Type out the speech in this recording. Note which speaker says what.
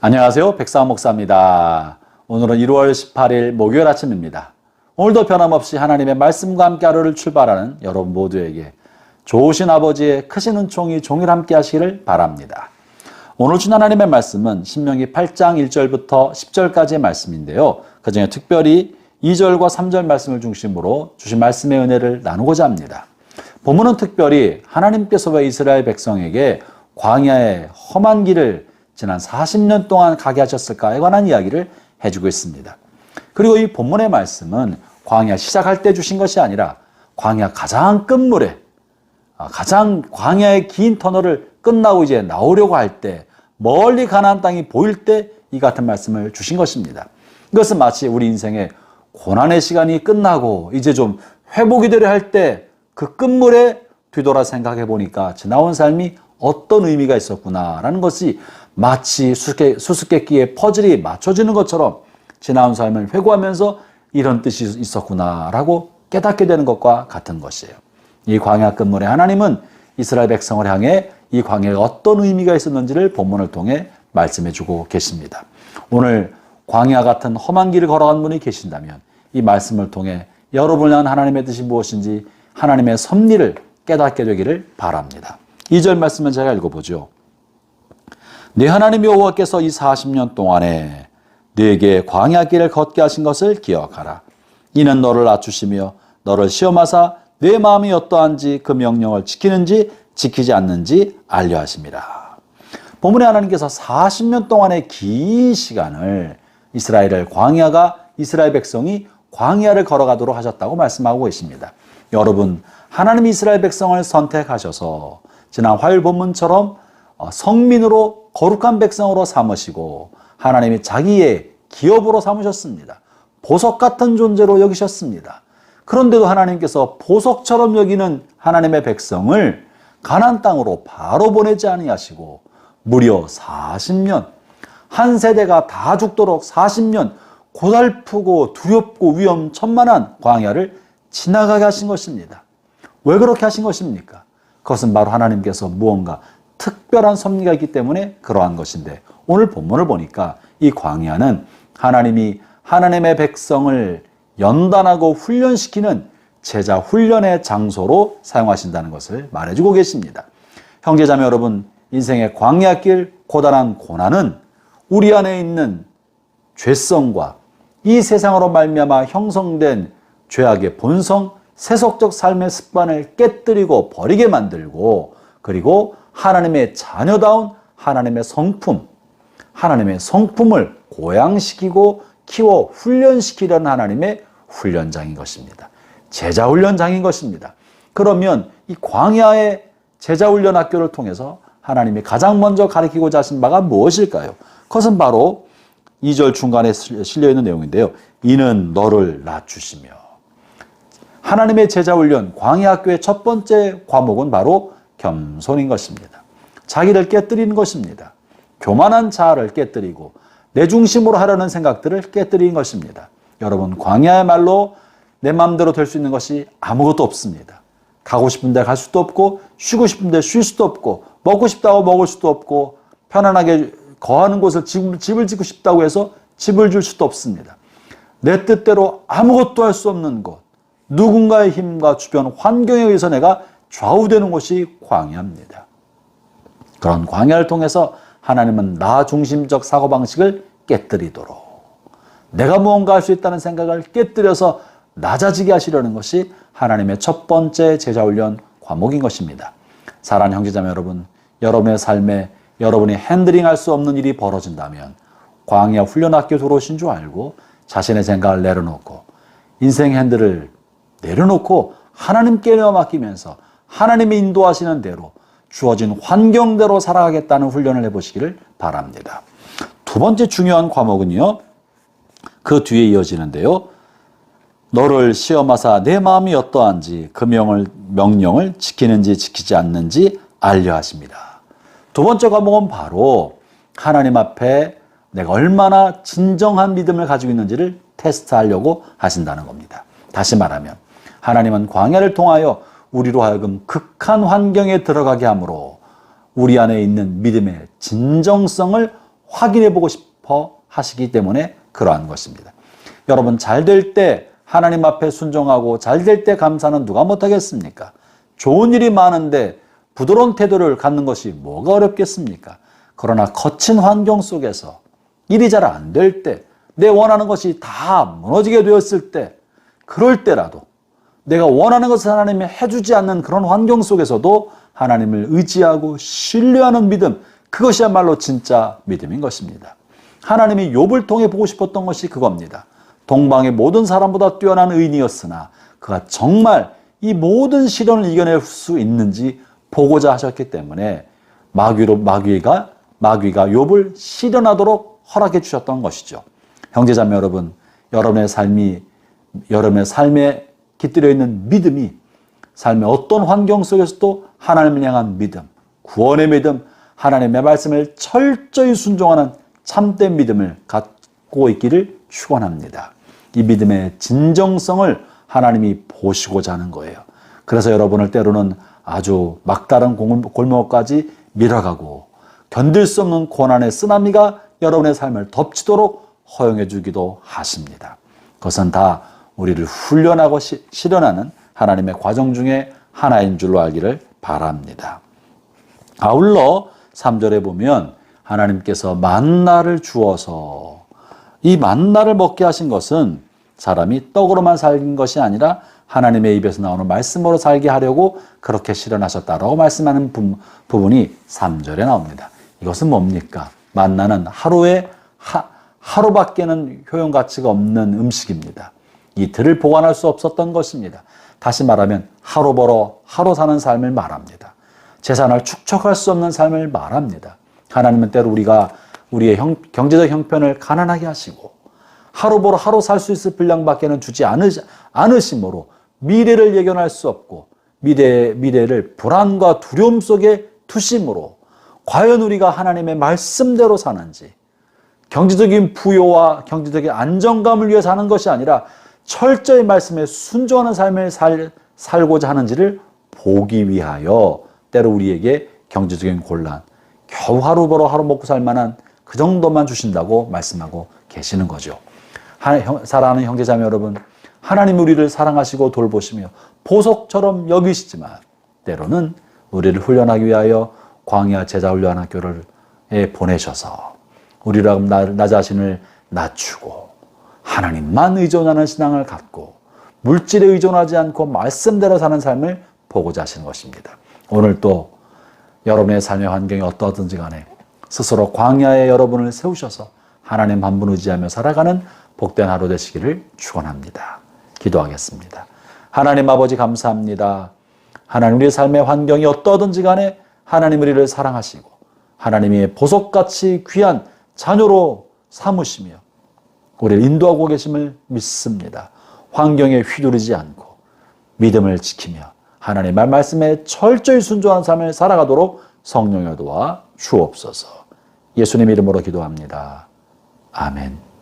Speaker 1: 안녕하세요. 백사원 목사입니다. 오늘은 1월 18일 목요일 아침입니다. 오늘도 변함없이 하나님의 말씀과 함께 하루를 출발하는 여러분 모두에게 좋으신 아버지의 크신 은총이 종일 함께 하시기를 바랍니다. 오늘 준 하나님의 말씀은 신명기 8장 1절부터 10절까지의 말씀인데요. 그중에 특별히 2절과 3절 말씀을 중심으로 주신 말씀의 은혜를 나누고자 합니다. 본문은 특별히 하나님께서 왜 이스라엘 백성에게 광야의 험한 길을 지난 40년 동안 가게 하셨을까에 관한 이야기를 해주고 있습니다. 그리고 이 본문의 말씀은 광야 시작할 때 주신 것이 아니라 광야 가장 끝물에 가장 광야의 긴 터널을 끝나고 이제 나오려고 할 때 멀리 가나안 땅이 보일 때 이 같은 말씀을 주신 것입니다. 이것은 마치 우리 인생의 고난의 시간이 끝나고 이제 좀 회복이 되려 할 때 그 끝물에 뒤돌아 생각해 보니까 지나온 삶이 어떤 의미가 있었구나라는 것이 마치 수수께끼의 퍼즐이 맞춰지는 것처럼 지나온 삶을 회고하면서 이런 뜻이 있었구나라고 깨닫게 되는 것과 같은 것이에요. 이 광야 끝물에 하나님은 이스라엘 백성을 향해 이 광야가 어떤 의미가 있었는지를 본문을 통해 말씀해 주고 계십니다. 오늘 광야 같은 험한 길을 걸어간 분이 계신다면 이 말씀을 통해 여러분을 향한 하나님의 뜻이 무엇인지 하나님의 섭리를 깨닫게 되기를 바랍니다. 2절 말씀은 제가 읽어보죠. 네 하나님 여호와께서 이 40년 동안에 네게 광야길을 걷게 하신 것을 기억하라. 이는 너를 낮추시며 너를 시험하사 네 마음이 어떠한지 그 명령을 지키는지 지키지 않는지 알려 하심이라. 본문에 하나님께서 40년 동안의 긴 시간을 이스라엘 백성이 광야를 걸어가도록 하셨다고 말씀하고 계십니다. 여러분, 하나님이 이스라엘 백성을 선택하셔서 지난 화요일 본문처럼 성민으로 거룩한 백성으로 삼으시고 하나님이 자기의 기업으로 삼으셨습니다. 보석 같은 존재로 여기셨습니다. 그런데도 하나님께서 보석처럼 여기는 하나님의 백성을 가나안 땅으로 바로 보내지 아니하시고 무려 40년, 한 세대가 다 죽도록 40년 고달프고 두렵고 위험천만한 광야를 지나가게 하신 것입니다. 왜 그렇게 하신 것입니까? 그것은 바로 하나님께서 무언가 특별한 섭리가 있기 때문에 그러한 것인데, 오늘 본문을 보니까 이 광야는 하나님이 하나님의 백성을 연단하고 훈련시키는 제자 훈련의 장소로 사용하신다는 것을 말해주고 계십니다. 형제자매 여러분, 인생의 광야길 고단한 고난은 우리 안에 있는 죄성과 이 세상으로 말미암아 형성된 죄악의 본성, 세속적 삶의 습관을 깨뜨리고 버리게 만들고, 그리고 하나님의 자녀다운 하나님의 성품을 고양시키고 키워 훈련시키려는 하나님의 훈련장인 것입니다. 제자 훈련장인 것입니다. 그러면 이 광야의 제자 훈련 학교를 통해서 하나님이 가장 먼저 가르치고자 하신 바가 무엇일까요? 그것은 바로 2절 중간에 실려있는 내용인데요. 이는 너를 낮추시며. 하나님의 제자 훈련 광야 학교의 첫 번째 과목은 바로 겸손인 것입니다. 자기를 깨뜨리는 것입니다. 교만한 자아를 깨뜨리고 내 중심으로 하려는 생각들을 깨뜨리는 것입니다. 여러분, 광야야말로 내 마음대로 될 수 있는 것이 아무것도 없습니다. 가고 싶은 데 갈 수도 없고, 쉬고 싶은 데 쉴 수도 없고, 먹고 싶다고 먹을 수도 없고, 편안하게 거하는 곳을 집을 짓고 싶다고 해서 집을 줄 수도 없습니다. 내 뜻대로 아무것도 할 수 없는 곳, 누군가의 힘과 주변 환경에 의해서 내가 좌우되는 곳이 광야입니다. 그런 광야를 통해서 하나님은 나 중심적 사고방식을 깨뜨리도록, 내가 무언가 할 수 있다는 생각을 깨뜨려서 낮아지게 하시려는 것이 하나님의 첫 번째 제자훈련 과목인 것입니다. 사랑하는 형제자매 여러분, 여러분의 삶에 여러분이 핸들링할 수 없는 일이 벌어진다면 광야 훈련학교 들어오신 줄 알고 자신의 생각을 내려놓고 인생 핸들을 내려놓고 하나님께 맡기면서 하나님이 인도하시는 대로 주어진 환경대로 살아가겠다는 훈련을 해보시기를 바랍니다. 두 번째 중요한 과목은요, 그 뒤에 이어지는데요. 너를 시험하사 내 마음이 어떠한지 그 명령을 지키는지 지키지 않는지 알려 하십니다. 두 번째 과목은 바로 하나님 앞에 내가 얼마나 진정한 믿음을 가지고 있는지를 테스트하려고 하신다는 겁니다. 다시 말하면 하나님은 광야를 통하여 우리로 하여금 극한 환경에 들어가게 함으로 우리 안에 있는 믿음의 진정성을 확인해보고 싶어 하시기 때문에 그러한 것입니다. 여러분, 잘 될 때 하나님 앞에 순종하고 잘 될 때 감사는 누가 못하겠습니까? 좋은 일이 많은데 부드러운 태도를 갖는 것이 뭐가 어렵겠습니까? 그러나 거친 환경 속에서 일이 잘 안 될 때, 내 원하는 것이 다 무너지게 되었을 때, 그럴 때라도 내가 원하는 것을 하나님이 해주지 않는 그런 환경 속에서도 하나님을 의지하고 신뢰하는 믿음, 그것이야말로 진짜 믿음인 것입니다. 하나님이 욥을 통해 보고 싶었던 것이 그겁니다. 동방의 모든 사람보다 뛰어난 의인이었으나 그가 정말 이 모든 시련을 이겨낼 수 있는지 보고자 하셨기 때문에 마귀가 욥을 시련하도록 허락해 주셨던 것이죠. 형제자매 여러분, 여러분의 삶에 깃들여 있는 믿음이 삶의 어떤 환경 속에서도 하나님을 향한 믿음, 구원의 믿음, 하나님의 말씀을 철저히 순종하는 참된 믿음을 갖고 있기를 축원합니다. 이 믿음의 진정성을 하나님이 보시고자 하는 거예요. 그래서 여러분을 때로는 아주 막다른 골목까지 밀어가고 견딜 수 없는 고난의 쓰나미가 여러분의 삶을 덮치도록 허용해 주기도 하십니다. 그것은 다 우리를 훈련하고 실현하는 하나님의 과정 중에 하나인 줄로 알기를 바랍니다. 아울러 3절에 보면 하나님께서 만나를 주어서, 이 만나를 먹게 하신 것은 사람이 떡으로만 살긴 것이 아니라 하나님의 입에서 나오는 말씀으로 살게 하려고 그렇게 실현하셨다라고 말씀하는 부분이 3절에 나옵니다. 이것은 뭡니까? 만나는 하루밖에는 효용 가치가 없는 음식입니다. 이틀을 보관할 수 없었던 것입니다. 다시 말하면 하루 벌어 하루 사는 삶을 말합니다. 재산을 축적할 수 없는 삶을 말합니다. 하나님은 때로 우리의 경제적 형편을 가난하게 하시고 하루 벌어 하루 살 수 있을 분량밖에는 주지 않으심으로 미래를 예견할 수 없고 미래를 불안과 두려움 속에 두심으로 과연 우리가 하나님의 말씀대로 사는지, 경제적인 부요와 경제적인 안정감을 위해 사는 것이 아니라 철저히 말씀에 순종하는 삶을 살고자 하는지를 보기 위하여 때로 우리에게 경제적인 곤란, 겨우 하루 벌어 하루 먹고 살 만한 그 정도만 주신다고 말씀하고 계시는 거죠. 사랑하는 형제자매 여러분, 하나님 우리를 사랑하시고 돌보시며 보석처럼 여기시지만 때로는 우리를 훈련하기 위하여 광야 제자훈련학교를 보내셔서 우리라 나 자신을 낮추고 하나님만 의존하는 신앙을 갖고 물질에 의존하지 않고 말씀대로 사는 삶을 보고자 하시는 것입니다. 오늘 또 여러분의 삶의 환경이 어떠하든지 간에 스스로 광야에 여러분을 세우셔서 하나님 한 분 의지하며 살아가는 복된 하루 되시기를 축원합니다. 기도하겠습니다. 하나님 아버지 감사합니다. 하나님 우리의 삶의 환경이 어떠하든지 간에 하나님 우리를 사랑하시고 하나님의 보석같이 귀한 자녀로 삼으시며 우리를 인도하고 계심을 믿습니다. 환경에 휘둘리지 않고 믿음을 지키며 하나님의 말씀에 철저히 순종하는 삶을 살아가도록 성령여 도와 주옵소서. 예수님 이름으로 기도합니다. 아멘.